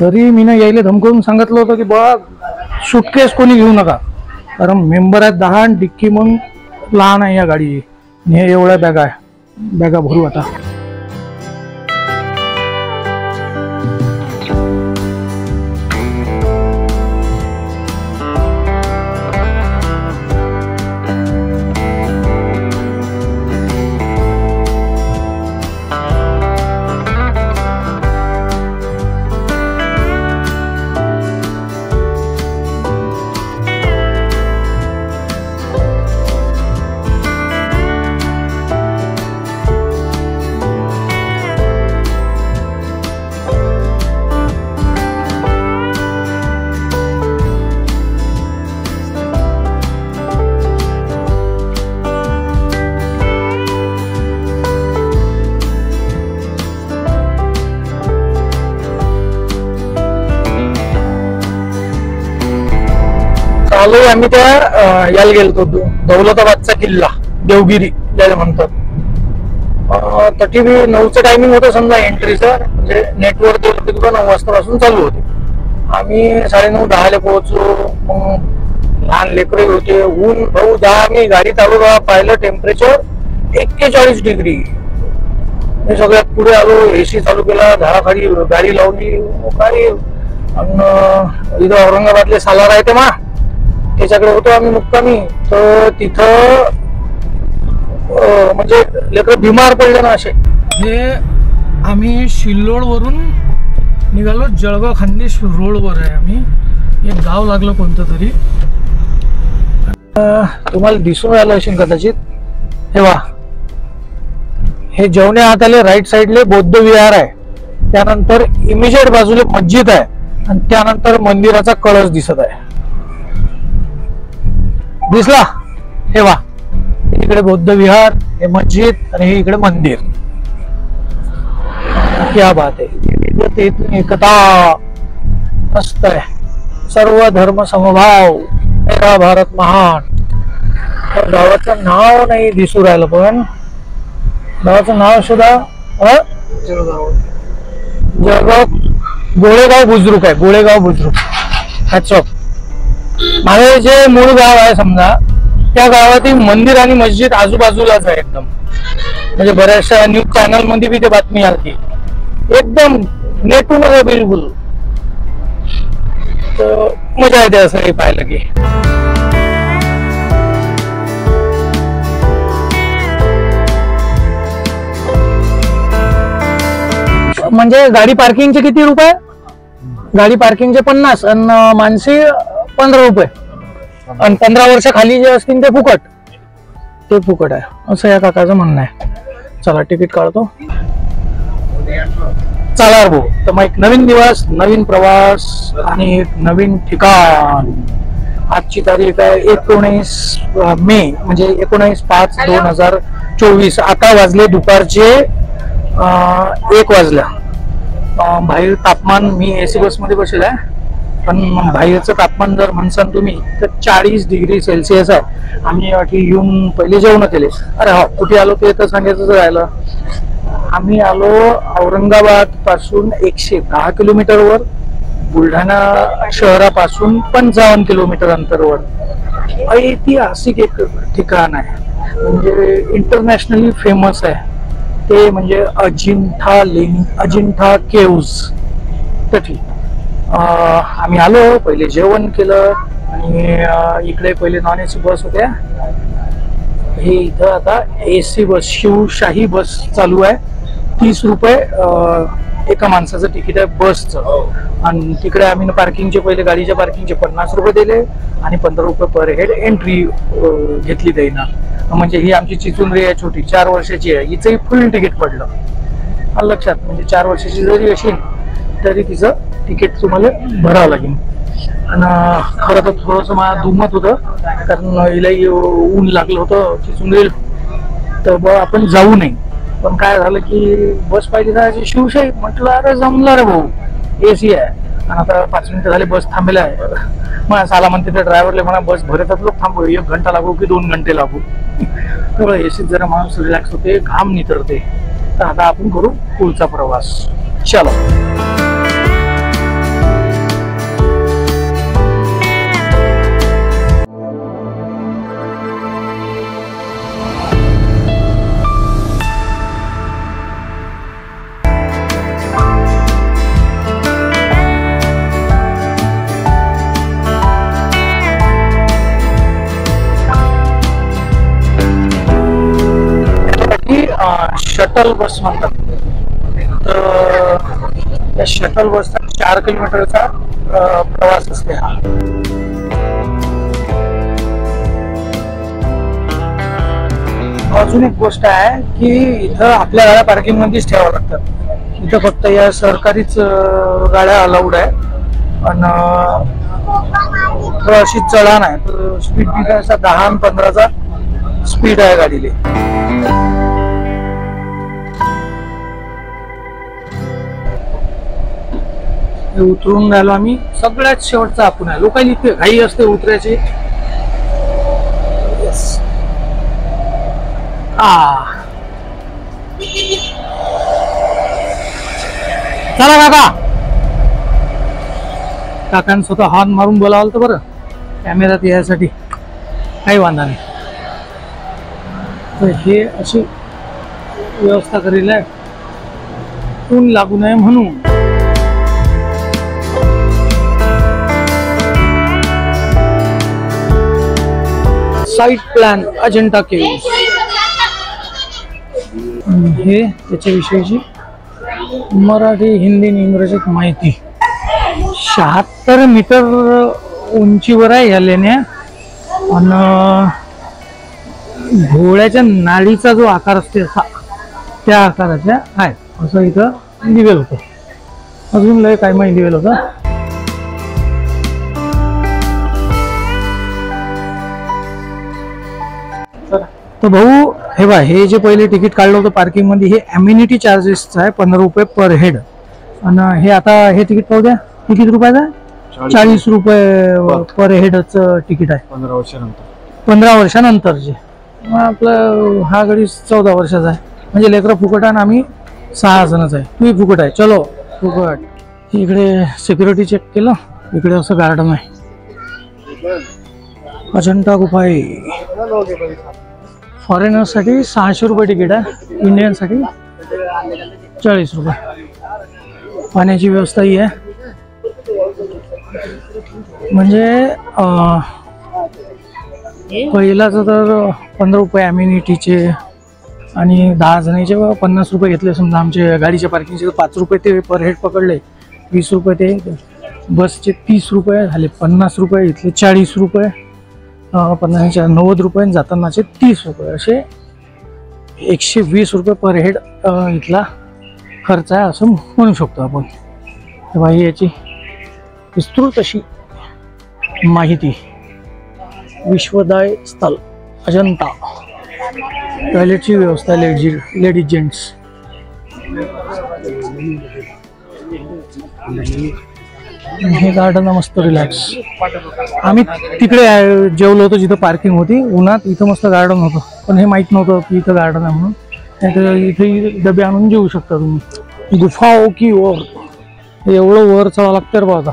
तरी मी ना यायला धमकावून सांगितलं होतं की बा सुटकेस कोणी घेऊ नका, कारण मेंबर आहेत 10 आणि डिक्की मग लहान आहे या गाडी. हे एवढ्या बॅगा भरू आता. आलो आम्ही त्या याला गेलतो दौलताबादचा किल्ला, देवगिरी ज्याला म्हणतात. तटी बी 9चं टायमिंग होतं समजा एंट्रीचं, म्हणजे नेटवर्क 9 वाजतापासून चालू होते. आम्ही 9:30-10 पोहोचलो. मग लहान लेकरे होते, ऊन भाऊ 10. आम्ही गाडी चालू पाहिलं टेम्परेचर 41 डिग्री. मी सगळ्यात पुढे आलो, एसी चालू केला, झाडाखाली गाडी लावली. गाडी इथं औरंगाबादले सालार आहे ते मा त्याच्याकडे होतो आम्ही मुक्कामी. तर तिथं म्हणजे लेकर बिमार पडले ना असे. हे आम्ही शिल्लोड वरून निघालो, जळगाव खानदेश रोडवर आहे आम्ही. एक गाव लागलं कोणतं तरी, तुम्हाला दिसून राहिलं असेल कदाचित. हे वा, हे जेवण्या हाताले राईट साईडले बौद्ध विहार आहे, त्यानंतर इमिजिएट बाजूला मस्जिद आहे आणि त्यानंतर मंदिराचा कळस दिसत आहे. दिसला? हे वा, इकडे बौद्ध विहार, हे मस्जिद आणि हे इकडे मंदिर. क्या बात आहे, एकता मस्त आहे. सर्व धर्म समभाव, मेरा भारत महान. गावाचं नाव नाही दिसू राहिलं, पण गावाचं नाव सुद्धा जळगाव गोळेगाव बुद्रुक आहे. गोळेगाव बुद्रुक हॅट्सऑफ. माझे जे मूळ गाव आहे समजा, त्या गावातील मंदिर आणि मस्जिद आजूबाजूलाच आहे एकदम. म्हणजे बऱ्याचशा न्यूज चॅनल मध्ये बी ते बातमी आली, एकदम नेटून आहे बिलकुल. तर मजा येते असं हे पाहिलं की. म्हणजे गाडी पार्किंगचे किती रुपये? गाडी पार्किंगचे 50 आणि माणसे 15 रुपये. आणि 15 वर्ष खाली जे असतील ते फुकट. ते फुकट आहे असं या काकाचं म्हणणं आहे. चला तिकीट काढतो. चला भाऊ. तर मग एक नवीन दिवस, नवीन प्रवास आणि एक नवीन ठिकाण. आजची तारीख आहे 19 मे, म्हणजे 19/5/2024. आता वाजले दुपारचे 1 वाजल्या. बाहेर तापमान, मी एसी बस मध्ये बसलेला आहे, पण बाहेरचं तापमान जर म्हणसान तुम्ही तर 40 डिग्री सेल्सिअस आहे. आम्ही येऊन पहिले जेवण केले. अरे हा, कुठे आलो ते तर सांगायचं राहिलं. आम्ही आलो औरंगाबाद पासून 110 किलोमीटरवर, बुलढाणा शहरापासून 55 किलोमीटर अंतरवर. ऐतिहासिक एक ठिकाण आहे, म्हणजे इंटरनॅशनली फेमस आहे ते, म्हणजे अजिंठा केव्ज. तठी आम्ही आलो, पहिले जेवण केलं आणि इकडे पहिले नॉन एसी बस होत्या. हे इथं आता एसी बस, शिवशाही बस चालू आहे. 30 रुपये एका माणसाचं तिकीट आहे बसचं. आणि तिकडे आम्ही पार्किंगचे, पहिले गाडीच्या पार्किंगचे 50 रुपये दिले आणि 15 रुपये पर हेड एंट्री घेतली त्याईनं. म्हणजे ही आमची चिचुंद्री आहे छोटी, 4 वर्षाची आहे. हिचंही फुल तिकीट पडलं लक्षात. म्हणजे 4 वर्षाची जरी असेल तरी तिचं तिकीट तुम्हाला भरावं लागेल. आणि खरं तर थोडंसं मला दुमत होतं, कारण हिलाही ऊन लागलं होतं चिचुंद्रीला, तर आपण जाऊ नये. पण काय झालं की बस पाहिजे जायची शिवशाही. म्हटलं अरे जमलं रे भाऊ, एसी आहे. आणि आता 5 मिनिटं झाले बस थांबेला आहे. मग साला म्हणते त्या ड्रायव्हरला म्हणा बस भरतात लोक थांबू, 1 घंटा लागू की 2 घंटे लागू. तर एसीत जरा माणूस रिलॅक्स होते, घाम नितरते. तर आता आपण करू पुढचा प्रवास. चलो. शटल बस म्हणतात. तर या शटल बसचा 4 किलोमीटरचा प्रवास असते हा. अजून एक गोष्ट आहे की इथं आपल्या गाड्या पार्किंग मध्येच ठेवाव्या लागतात. इथं फक्त या सरकारीच गाड्या अलाउड आहे. आणि अशी चढाण आहे, तर स्पीड असा 10 आणि 15चा स्पीड आहे गाडीले. उतरून राहिलो आम्ही. सगळ्यात शेवटचा आपण आहे. लोकांनी इथे घाई असते उतरायची. चला काका. काकांनी स्वतः हॉर्न मारून बोलावलं तर बरं कॅमेऱ्यात यायसाठी. काही वांधा नाही. तर हे अशी व्यवस्था करेल आहे ऊन लागू नये म्हणून. Site plan Ajanta caves. हे त्याच्याविषयीची मराठी हिंदी आणि इंग्रजीत माहिती. 76 मीटर उंचीवर आहे या लेण्या. आणि घोड्याच्या नाडीचा जो आकार असते असा त्या आकाराच्या आहे असं इथं लिहिलं होतं. अजून लय काय माहिती लिहिलं होतं. तर भाऊ हे बा, हे जे पहिले तिकीट काढलं होतं पार्किंग मध्ये हे अम्युनिटी चार्जेसचं आहे 15 रुपये पर हेड. आणि हे आता हे तिकीट पाहू द्या किती रुपयाचं आहे. 40 रुपये पर हेडचं तिकीट आहे 15 वर्षानंतरचे. मग आपलं हा गडी 14 वर्षाचा आहे म्हणजे लेकरं फुकट आहे. आम्ही 6 जणच आहे. तुम्ही फुकट आहे चलो फुकट. इकडे सिक्युरिटी चेक केलं. इकडे असं गार्डन आहे. अजंता गुफा आहे. फॉरेनर्ससाठी 600 रुपये तिकीट आहे. इंडियनसाठी 40 रुपये. पाण्याची व्यवस्था ही आहे. म्हणजे पहिलाच तर 15 रुपये अम्युनिटीचे आणि 10 जणांचे 50 रुपये घेतले. समजा आमच्या गाडीच्या पार्किंगचे 5 रुपये ते पर हेड पकडले. 20 रुपये ते बसचे 30 रुपये झाले. 50 रुपये इथले 40 रुपये. 50च्या 90 रुपये जातानाचे 30 रुपये असे 120 रुपये पर हेड इथला खर्च आहे असं म्हणू शकतो आपण. तेव्हा याची विस्तृत अशी माहिती. विश्वदाय स्थल अजंता. टॉयलेटची व्यवस्था लेडीज जेंट्स. हे गार्डन मस्त रिलॅक्स. आम्ही तिकडे जेवलो होतो जिथं पार्किंग होती उन्हात. इथं मस्त गार्डन होतं पण हे माहित नव्हतं की इथं गार्डन आहे म्हणून. इथे डबे आणून जेवू शकता तुम्ही. गुफा की वर एवढं वर चढावं लागतं रे बाबा.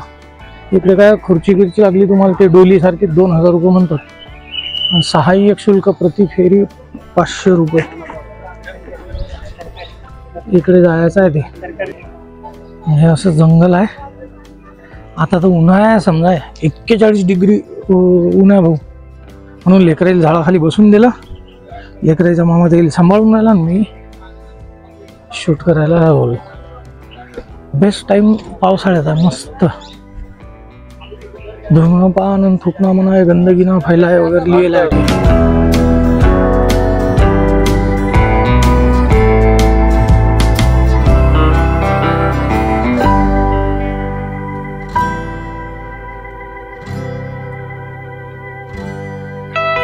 इकडे काय खुर्ची गिरची लागली तुम्हाला ते डोली सारखी 2000 रुपये म्हणतात. सहाय्यक शुल्क प्रति फेरी 500 रुपये. इकडे जायचं आहे ते. हे असं जंगल आहे. आता तर उन्हाळा आहे समजा 41 डिग्री ऊन आहे भाऊ. म्हणून लेकराला झाडाखाली बसून दिलं. लेकराचा मामा त्याला सांभाळून राहिला. मी शूट करायला बोल. बेस्ट टाइम पावसाळ्यात आहे. मस्त धूम्रपान थुकणं म्हणा गंदगी न फैलाय वगैरे लिहिलं आहे.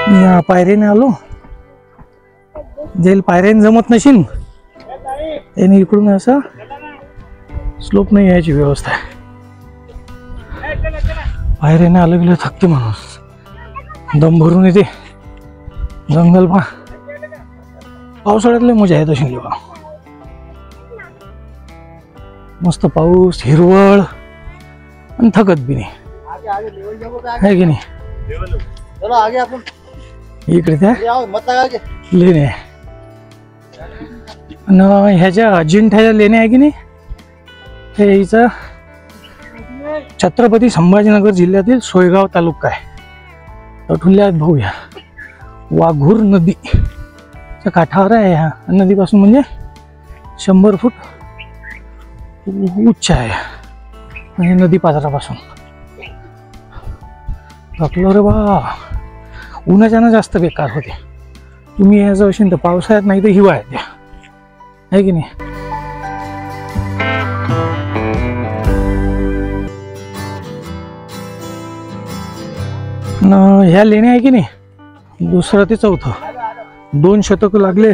या पायरीने आलो. जेल पायरीने जमत नशीन त्याने इकडून असं स्लोप नाही यायची व्यवस्था आहे. पायरीने आलं गेलं थकते माणूस. दम भरून येते. जंगल पा पावसाळ्यातले मजा आहे तशी बघा. मस्त पाऊस हिरवळ आणि थकत बी नाही आहे की नाही. इकडे त्या लेणे आहे. ह्याच्या अजिंठ्याच्या लेणे आहे की नाही. हे हिचं छत्रपती संभाजीनगर जिल्ह्यातील सोयगाव तालुका आहे. तठुल्यात भाऊ या वाघूर नदीच्या काठावर आहे. ह्या नदीपासून म्हणजे 100 फूट उच्च आहे आणि नदी पात्रापासून. थकलो रे बा. उन्हाच्यानं जास्त बेकार होते. तुम्ही यायचं असेल तर पावसाळ्यात नाही तर हिवाळ्यात द्या, आहे की नाही. ह्या लेण्या आहे की नाही, दुसरं ते चौथं, 2 शतक लागले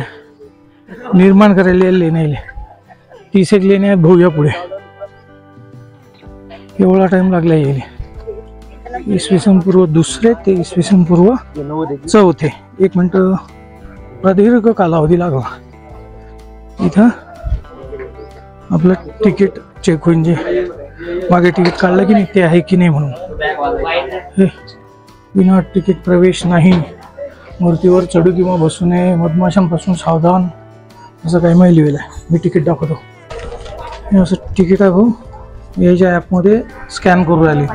निर्माण करायला लेण्याले. 30 एक लेण्या आहेत भाऊ या पुढे. एवढा टाइम लागला यायला. इसवी सन पूर्व 2 ते इसवी सन पूर्व 4. 1 मिनिट प्रदीर्घ कालावधी लागला. इथं आपलं तिकीट चेक होईल, जे मागे तिकीट काढलं की नाही ते आहे की नाही म्हणून. हे विना तिकीट प्रवेश नाही, मूर्तीवर चढू किंवा बसू नये, मधमाशांपासून सावधान, असं काही माहिती लिहिलं आहे. मी तिकीट दाखवतो. हे असं तिकीट आहे भाऊ. याच्या ॲपमध्ये स्कॅन करू राहिले.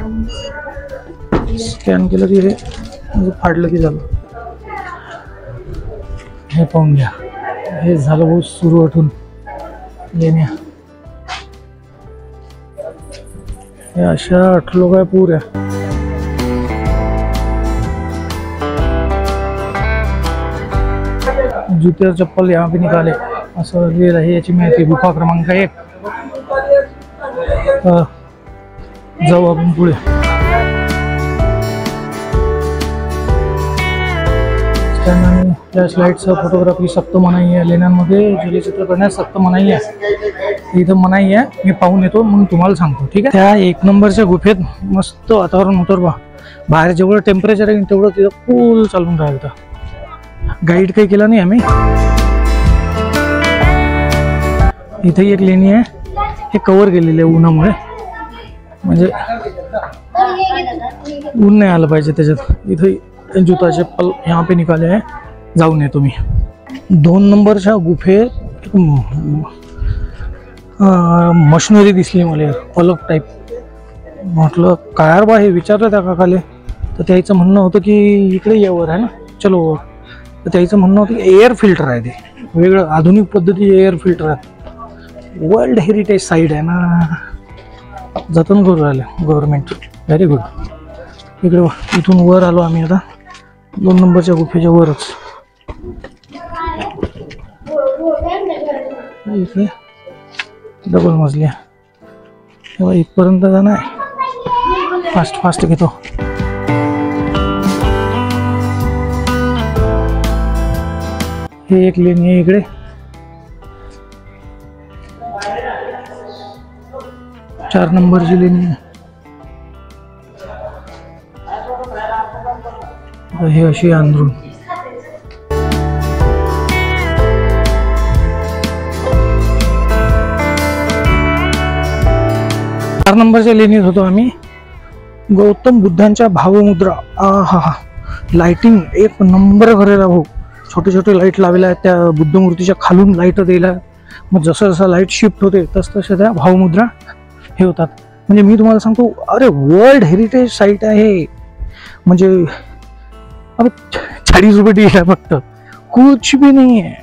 स्कॅन केलं की हे फाडलं की झालं. हे पाहून घ्या. हे झालं भाऊ सुरू आठवून लेण्या. हे अशा 8 लोक आहे पुऱ्या. जूते और चप्पल यहाँ पे निकाले असं लिहिलं आहे. याची माहिती गुफा क्रमांक 1. जाऊ आपण पुढे. फ्लॅश लाईटचं फोटोग्राफी सक्त मनाई आहे. लेण्यांमध्ये जलचित्र करण्यास सक्त मनाई आहे. इथं मनाई आहे. मी पाहून येतो मग तुम्हाला सांगतो, ठीक आहे. त्या 1 नंबरच्या गुफेत मस्त वातावरण होतं बा. बाहेर जेवढं टेम्परेचर आहे तेवढं तिथं कूल चालून राहिलं. गाईड काही केला नाही आम्ही. इथे एक लेणी आहे. हे कव्हर केलेले आहे उन्हामुळे, म्हणजे ऊन नाही आलं पाहिजे त्याच्यात. इथे जुता चप्पल यहाँ पे निकाले आहे. जाऊन येतो मी. 2 नंबरच्या गुफेत मशिनरी दिसली मला, अलग टाईप. म्हटलं काय बा हे, विचारलं त्या काकाले. तर त्याचं म्हणणं होतं की इकडे यावर आहे ना, चलो वर. तर त्याचं म्हणणं होतं की एअर फिल्टर आहे, ते वेगळं आधुनिक पद्धती एअर फिल्टर आहे. वर्ल्ड हेरिटेज साईट आहे ना, जतन करून राहिलं गव्हर्नमेंट. Very good. इकडे इथून वर आलो आम्ही आता 2 नंबरच्या गुफेच्या वरच. इकडे डबल मजली तेव्हा इथपर्यंत जाणं आहे. फास्ट घेतो. हे एक लेणी आहे इकडे. 4 नंबरची लेणी आहे. हे अशी अंदरून. चार नंबरच्या लेणीत होतो आम्ही. गौतम बुद्धांच्या भावमुद्रा. हा लाइटिंग 1 नंबर करेला भाऊ. छोटे छोटे लाईट लावलेले आहेत त्या बुद्ध मूर्तीच्या खालून. लाईट द्यायला मग जसं जसं लाईट शिफ्ट होते तसं त्या भावमुद्रा हे होतात. म्हणजे मी तुम्हाला सांगतो, अरे वर्ल्ड हेरिटेज साईट आहे. म्हणजे अब 40 रुपये टिकीट आहे फक्त, कुछ भी नाही आहे.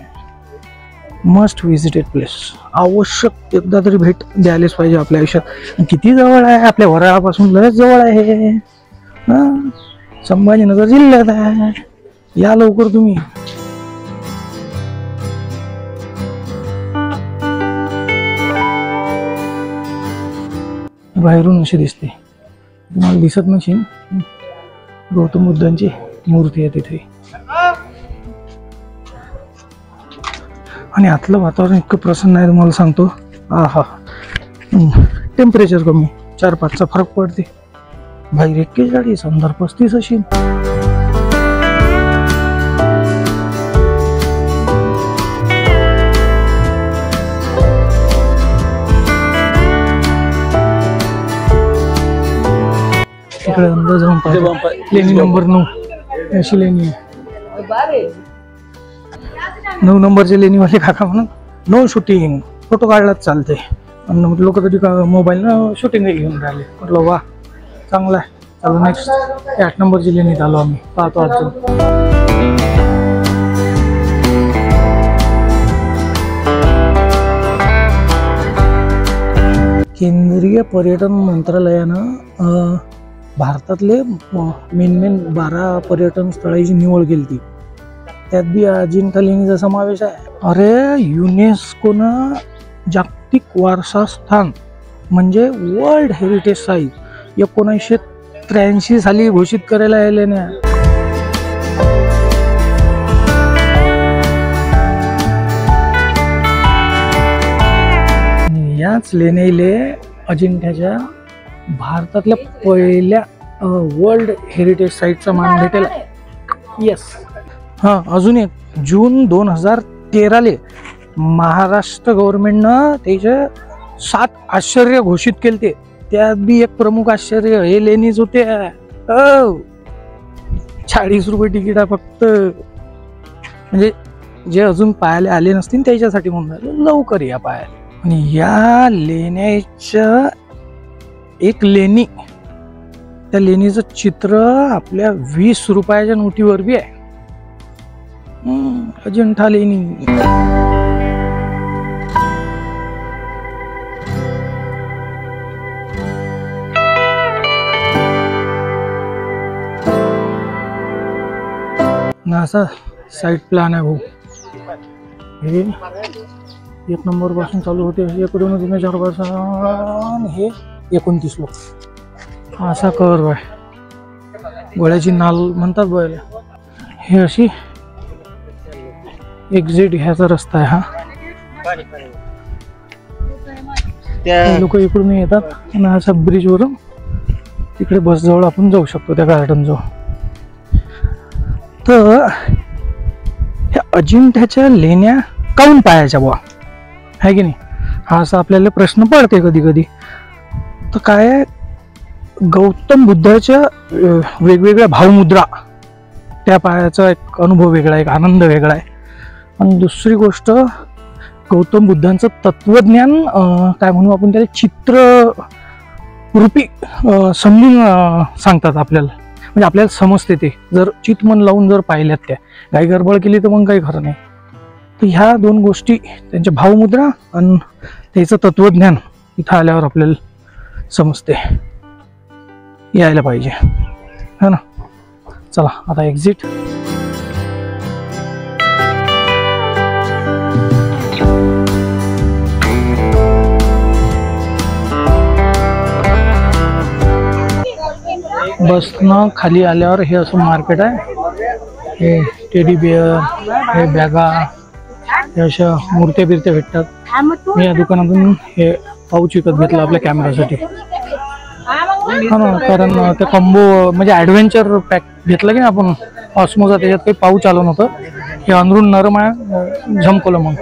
Must visited place. आवश्यक एकदा तरी भेट द्यायलाच पाहिजे आपल्या आयुष्यात. किती जवळ आहे, आपल्या वराळापासून लयच जवळ आहे. संभाजीनगर जिल्ह्यात आहे. या लवकर तुम्ही. बाहेरून अशी दिसते, तुम्हाला दिसत नसेल. गौतम बुद्धांची मूर्ती आहे तिथे. आणि आतलं वातावरण इतकं प्रसन्न आहे तुम्हाला सांगतो. टेम्परेचर कमी, 4-5चा फरक पडते. बाहेर 41, अंदर 35 असेल. इकडे अंदर जाऊन पाहिजे. लेणी नंबर 9 अशी लेणी आहे. 9 नंबरचे लेणीवाले काका म्हणून नो शूटिंग, फोटो काढलाच चालते. आणि लोक तरी मोबाईलनं शूटिंग घेऊन राहिले. म्हटलं वा चांगला आहे. चालू नेक्स्ट 8 नंबरची लेणीत आलो आम्ही. पाहतो अजून. केंद्रीय पर्यटन मंत्रालयानं भारतातले मेन 12 पर्यटन स्थळांची निवड केली ती, त्यात बी अजिंठा लेणीचा समावेश आहे. अरे युनेस्कोनं जागतिक वारसा स्थान म्हणजे वर्ल्ड हेरिटेज साईट 1983 साली घोषित करायला आले ना. याच लेण्याले अजिंठ्याच्या भारतातल्या पहिल्या वर्ल्ड हेरिटेज साईटचा मान भेटेल. येस. हां, अजून एक जून 2013 महाराष्ट्र गव्हर्नमेंटनं त्याचे 7 आश्चर्य घोषित केले. त्यात बी एक प्रमुख आश्चर्य हे लेणीच होते. 40 रुपये तिकीट आहे फक्त. म्हणजे जे अजून पाहायला आले नसतील त्याच्यासाठी म्हणून लवकर या पाहायला. आणि या लेण्याचं एक लेणी, त्या लेणीचं चित्र आपल्या 20 रुपयाच्या नोटीवर बी आहे. अजिंठा लेणी. नासा साईट प्लॅन आहे भाऊ. हे 1 नंबर पासून चालू होते. हे 4 पासून हे 29 लोक असा कर्व आहे. गोळ्याची नाल म्हणतात बोयला. हे अशी एक्झिट घ्यायचा रस्ता आहे. हा, लोक इकडून येतात आणि असा ब्रिज वरून तिकडे बस जवळ आपण जाऊ शकतो त्या गार्डन जवळ. तर ह्या अजिंठ्याच्या लेण्या काऊन पाहायच्या बुवा, आहे की नाही, हा असा आपल्याला प्रश्न पडते कधी कधी. तर काय, गौतम बुद्धाच्या वेगवेगळ्या भावमुद्रा त्या पाहायचा एक अनुभव वेगळा, एक आनंद वेगळा आहे. आणि दुसरी गोष्ट, गौतम बुद्धांचं तत्वज्ञान काय म्हणू आपण त्याला, चित्ररूपी समजून सांगतात आपल्याला. म्हणजे आपल्याला समजते ते, जर चितमन लावून जर पाहिल्यात त्या. काही गडबड केली तर मग काही खरं नाही. तर ह्या 2 गोष्टी, त्यांच्या भावमुद्रा आणि त्याचं तत्वज्ञान इथं आल्यावर आपल्याला समजते. यायला पाहिजे, है ना. चला आता एक्झिट. बसनं खाली आल्यावर हे असं मार्केट आहे. हे टेडी बिअर, हे बॅगा, हे अशा मूर्त्या बिरत्या भेटतात. मी या दुकानातून हे पाऊच विकत घेतला आपल्या कॅमेरासाठी. हा ना, कारण ते कॉम्बो म्हणजे ॲडव्हेंचर पॅक घेतलं की ना आपण ऑस्मोचा, त्याच्यात काही पाऊच आलं नव्हतं. हे अंदरून नरम आहे, झमकवलं मग.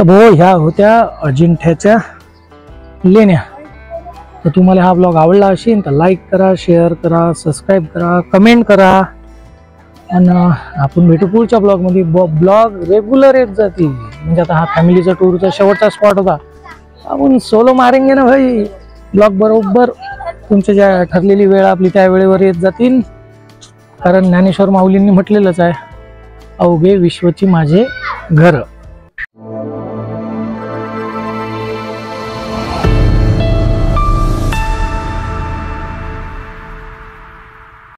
भाऊ, ह्या होत्या अजिंठ्याच्या लेण्या. तर तुम्हाला हा ब्लॉग आवडला असेल तर लाईक करा, शेअर करा, सबस्क्राईब करा, कमेंट करा. आणि आपण भेटू पुढच्या ब्लॉगमध्ये. ब्लॉग रेग्युलर येत जातील. म्हणजे आता हा फॅमिलीचा टूरचा शेवटचा स्पॉट होता, आपण सोलो मारेंगे ना भाई. ब्लॉग बरोबर तुमच्या ज्या ठरलेली वेळ आपली त्या वेळेवर येत जातील. कारण ज्ञानेश्वर माऊलींनी म्हटलेलंच आहे, अवघे विश्वची माझे घर.